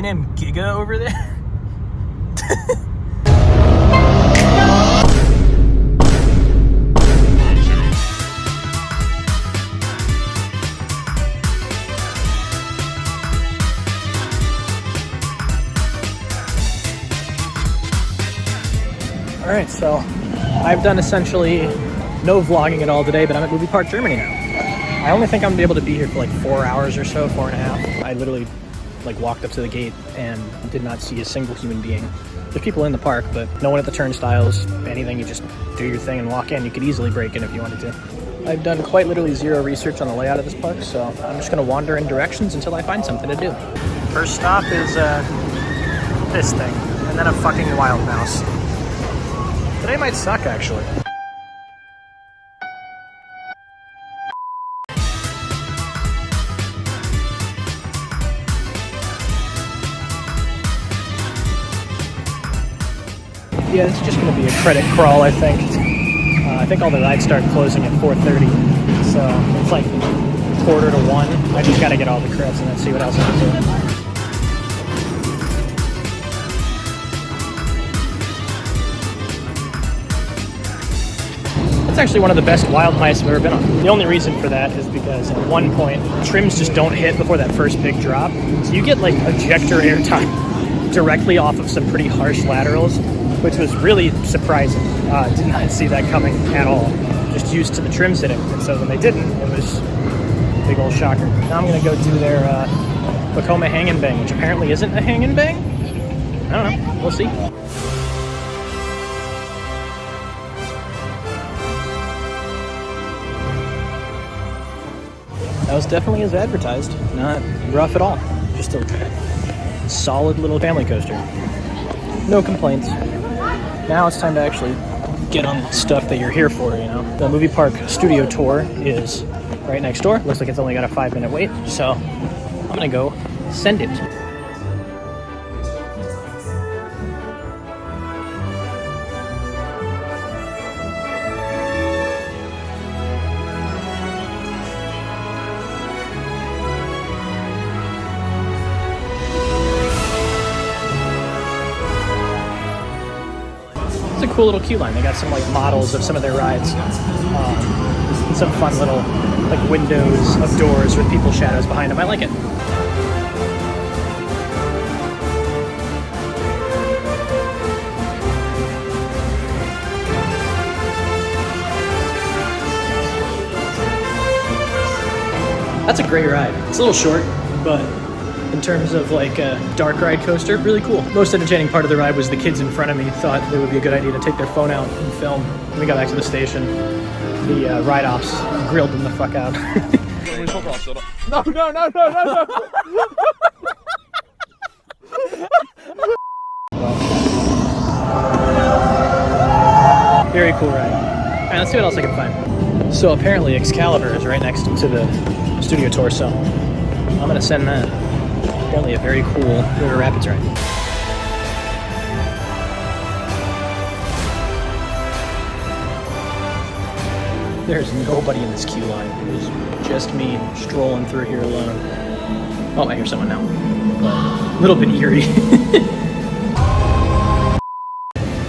B&M Giga over there? Alright, so I've done essentially no vlogging at all today, but I'm at Movie Park Germany now. I only think I'm gonna be able to be here for like 4 hours or so, 4.5. I literally like walked up to the gate and did not see a single human being. There's people in the park, but no one at the turnstiles, anything. You just do your thing and walk in. You could easily break in if you wanted to. I've done quite literally zero research on the layout of this park, so I'm just gonna wander in directions until I find something to do. First stop is this thing, and then a fucking wild mouse. Today might suck, actually. Yeah, it's just going to be a credit crawl, I think. I think all the rides start closing at 4:30, so it's like 1:45. I just got to get all the credits and then see what else I can do. It's actually one of the best wild mice I've ever been on. The only reason for that is because at one point, trims just don't hit before that first big drop. So you get like ejector air time directly off of some pretty harsh laterals, which was really surprising. Did not see that coming at all. Just used to the trims hitting. And so when they didn't, it was a big old shocker. Now I'm gonna go do their Vekoma hang and bang, which apparently isn't a hang and bang. I don't know, we'll see. That was definitely as advertised. Not rough at all. Just a solid little family coaster. No complaints. Now it's time to actually get on the stuff that you're here for, you know. The movie park studio tour is right next door. Looks like it's only got a 5-minute wait, so I'm gonna go send it. It's a cool little queue line. They got some like models of some of their rides. Some fun little like windows of doors with people's shadows behind them. I like it. That's a great ride. It's a little short, but in terms of like a dark ride coaster, really cool. Most entertaining part of the ride was the kids in front of me thought it would be a good idea to take their phone out and film. When we got back to the station, the ride ops grilled them the fuck out. Very cool ride. All right, let's see what else I can find. So apparently Excalibur is right next to the studio tour, so I'm gonna send that. Apparently a very cool River Rapids ride. There's nobody in this queue line. It was just me strolling through here alone. Oh, I hear someone now. But a little bit eerie.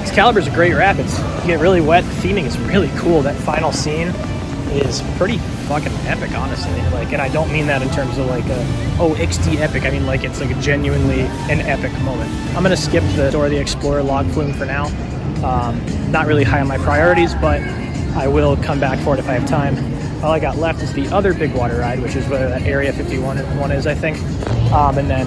Excalibur's a great rapids. You get really wet. The theming is really cool. That final scene is pretty fucking epic, honestly. Like, and I don't mean that in terms of like XD epic. I mean like it's like a genuinely an epic moment. I'm gonna skip the Dora the Explorer log flume for now. Not really high on my priorities, but I will come back for it if I have time. All I got left is the other big water ride, which is where that Area 51 one is, I think. And then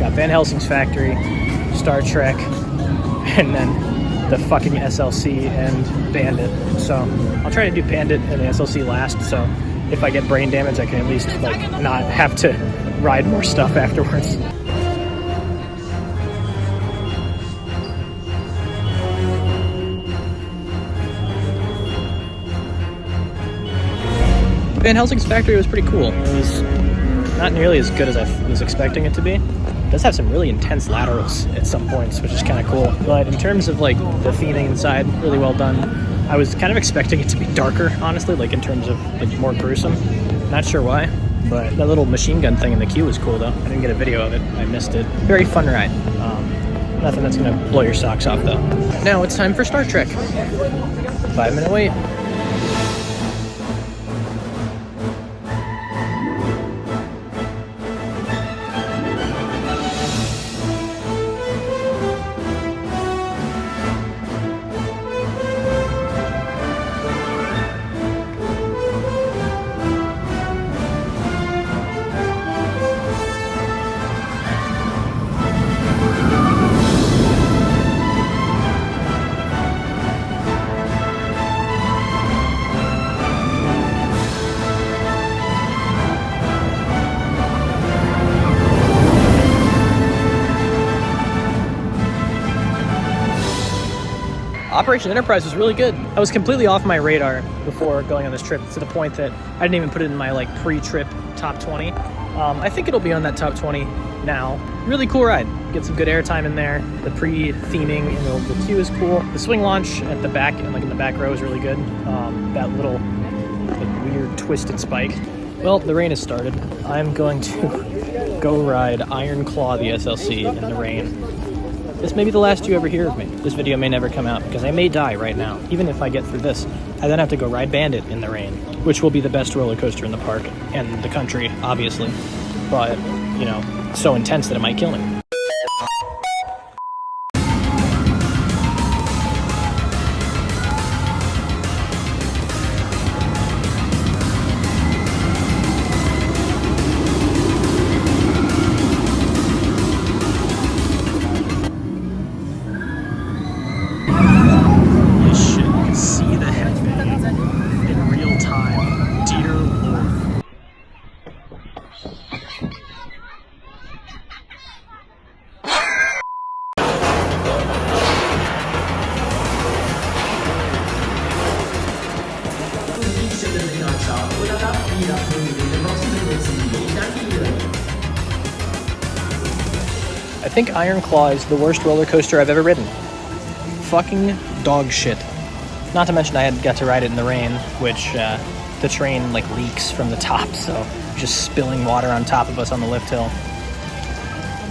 got Van Helsing's Factory, Star Trek, and then the fucking SLC and Bandit. So I'll try to do Bandit and the SLC last, so if I get brain damage I can at least like not have to ride more stuff afterwards. Van Helsing's Factory was pretty cool. It was not nearly as good as I was expecting it to be. It does have some really intense laterals at some points, which is kind of cool. But in terms of like the theming inside, really well done. I was kind of expecting it to be darker, honestly, like in terms of like more gruesome. Not sure why, But that little machine gun thing in the queue was cool though. I didn't get a video of it. I missed it. Very fun ride. Nothing that's gonna blow your socks off though. Now it's time for Star Trek. 5-minute wait. Operation Enterprise was really good. I was completely off my radar before going on this trip, to the point that I didn't even put it in my like pre-trip top 20. I think it'll be on that top 20 now. Really cool ride. Get some good airtime in there. The pre-theming and the queue is cool. The swing launch at the back, and like in the back row, is really good. That little like, weird twisted spike. Well, the rain has started. I'm going to go ride Iron Claw the SLC in the rain. This may be the last you ever hear of me. This video may never come out because I may die right now. Even if I get through this, I then have to go ride Bandit in the rain, which will be the best roller coaster in the park and the country, obviously. But, you know, so intense that it might kill me. I think Iron Claw is the worst roller coaster I've ever ridden. Fucking dog shit. Not to mention I got to ride it in the rain, which the train like leaks from the top, so just spilling water on top of us on the lift hill.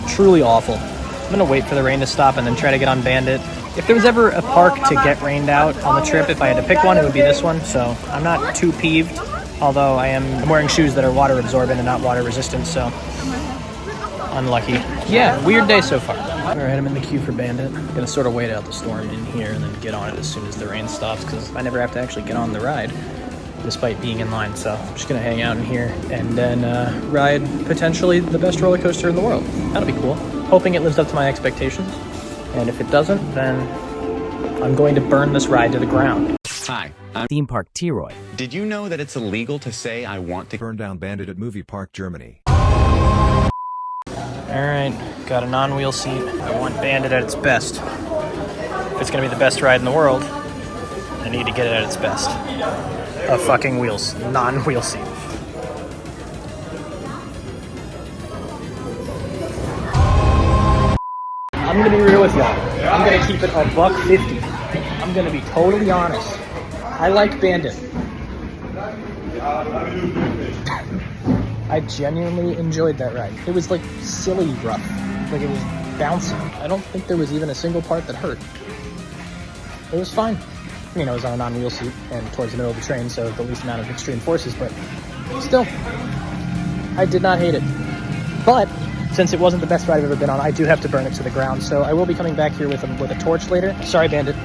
Truly awful. I'm gonna wait for the rain to stop and then try to get on Bandit. If there was ever a park to get rained out on the trip, if I had to pick one, it would be this one, so I'm not too peeved. Although I'm wearing shoes that are water absorbent and not water resistant, so unlucky. Yeah, weird day so far. All right, I'm in the queue for Bandit. I'm gonna sort of wait out the storm in here and then get on it as soon as the rain stops, because I never have to actually get on the ride, despite being in line. So I'm just gonna hang out in here and then ride potentially the best roller coaster in the world. That'll be cool. Hoping it lives up to my expectations. And if it doesn't, then I'm going to burn this ride to the ground. Hi, I'm Theme Park T-Roy. Did you know that it's illegal to say I want to Burn down Bandit at Movie Park, Germany. Alright, got a non-wheel seat. I want Bandit at its best. If it's gonna be the best ride in the world, I need to get it at its best. A fucking non-wheel seat. I'm gonna be real with y'all. I'm gonna keep it $150. I'm gonna be totally honest. I like Bandit. I genuinely enjoyed that ride. It was like silly rough. Like it was bouncy. I don't think there was even a single part that hurt. It was fine. I mean, I was on a non-wheel seat and towards the middle of the train, so the least amount of extreme forces, but still, I did not hate it. But since it wasn't the best ride I've ever been on, I do have to burn it to the ground, so I will be coming back here with a torch later. Sorry, Bandit.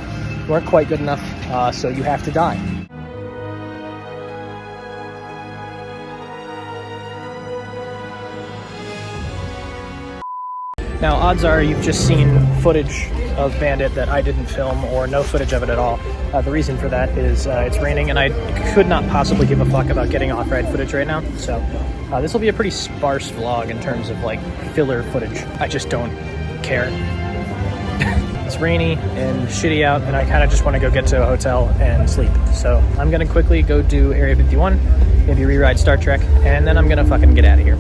You weren't quite good enough, so you have to die. Now, odds are you've just seen footage of Bandit that I didn't film, or no footage of it at all. The reason for that is it's raining, and I could not possibly give a fuck about getting off-ride footage right now. So this will be a pretty sparse vlog in terms of like filler footage. I just don't care. It's rainy and shitty out, and I kind of just want to go get to a hotel and sleep. So I'm gonna quickly go do Area 51, maybe rewrite Star Trek, and then I'm gonna fucking get out of here.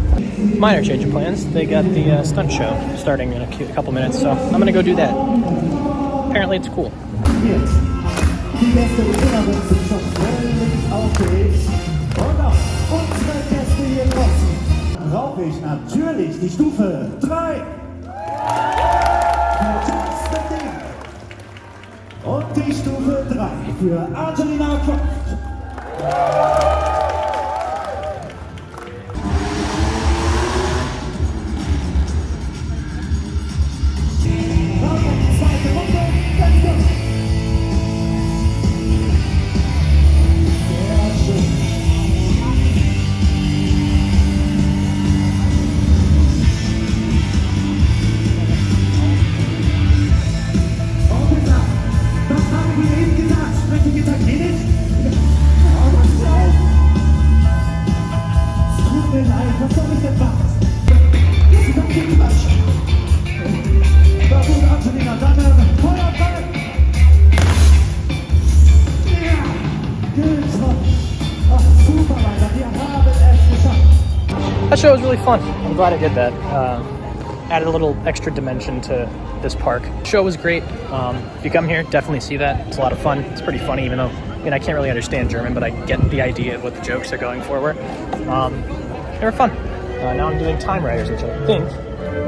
Minor change of plans. They got the Stunt show starting in a couple minutes, so I'm gonna go do that. Apparently it's cool. Die beste Gewinnerin sind schon völlig aufgeregt. Und auch unsere Gäste hier draußen. Stufe 3. Für Claw and Bandit. Und die Stufe 3 für Angelina Croft. Zweite Runde, let's go! Sehr schön. Und gesagt, das haben wir eben gesagt. Sprechen Italienisch? Aber nein. Es tut mir leid, was soll ich denn machen? Das ist doch viel Quatsch. Na gut, Angelina, dann Feuer frei! Ja, gut. Ach, super, Alter, wir haben es geschafft. That show was really fun. I'm glad I did that. Added a little extra dimension to this park. The show was great. If you come here, definitely see that. It's a lot of fun. It's pretty funny, even though I can't really understand German, but I get the idea of what the jokes they're going for were. They were fun. Now I'm doing Time Riders, which I think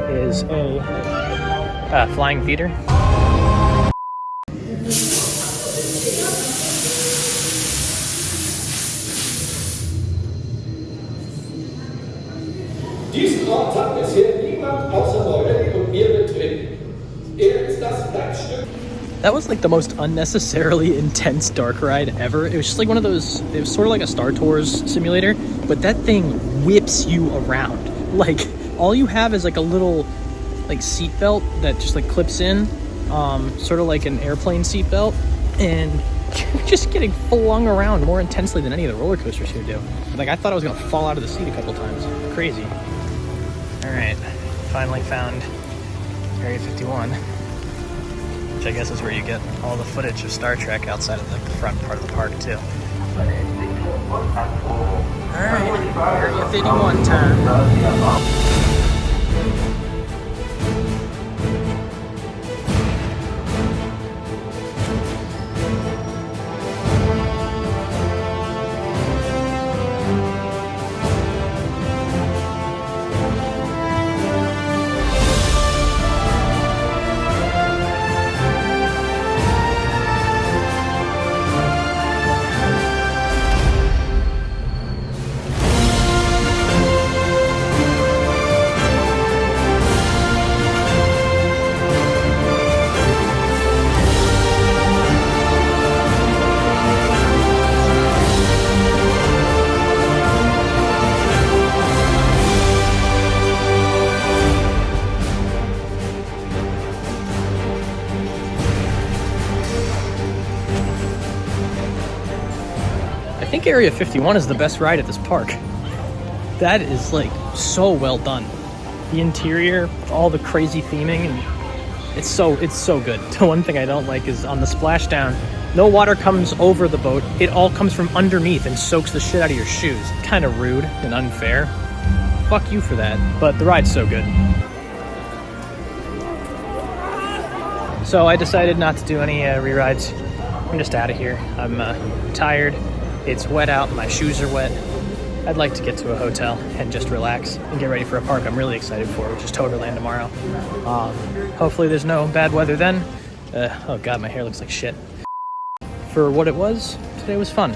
is a flying theater. Diesen Ort hat bisher niemand außer Morelli und mir betreten. Er ist das Herzstück. That was like the most unnecessarily intense dark ride ever. It was just like one of those, it was sort of like a Star Tours simulator, but that thing whips you around. Like, all you have is like a little like seatbelt that just like clips in, sort of like an airplane seatbelt, and you're just getting flung around more intensely than any of the roller coasters here do. Like, I thought I was gonna fall out of the seat a couple times. Crazy. All right, finally found Area 51, which I guess is where you get all the footage of Star Trek outside of like the front part of the park too. All right, Area 51 time. I think Area 51 is the best ride at this park. That is like so well done. The interior, all the crazy theming, and it's so good. The one thing I don't like is on the splashdown, no water comes over the boat. It all comes from underneath and soaks the shit out of your shoes. Kind of rude and unfair. Fuck you for that. But the ride's so good. So I decided not to do any re-rides. I'm just out of here. I'm tired. It's wet out, my shoes are wet. I'd like to get to a hotel and just relax and get ready for a park I'm really excited for, which is Toverland tomorrow. Hopefully there's no bad weather then. Oh god, my hair looks like shit. For what it was, today was fun.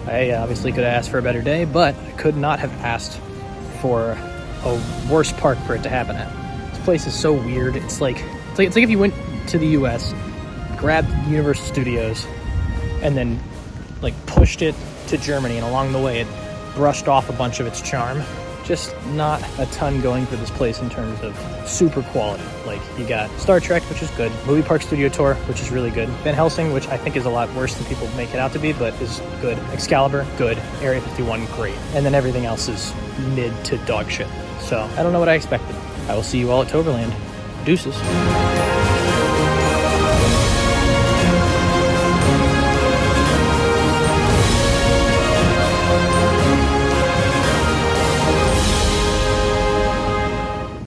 I obviously could have asked for a better day, but I could not have asked for a worse park for it to happen at. This place is so weird. It's like if you went to the US, grabbed Universal Studios, and then like pushed it to Germany, and along the way it brushed off a bunch of its charm. Just not a ton going for this place in terms of super quality. Like, you got Star Trek, which is good, Movie Park Studio Tour, which is really good, Van Helsing, which I think is a lot worse than people make it out to be, but is good, Excalibur, good, Area 51, great, and then everything else is mid to dog shit. So I don't know what I expected. I will see you all at Toverland. Deuces.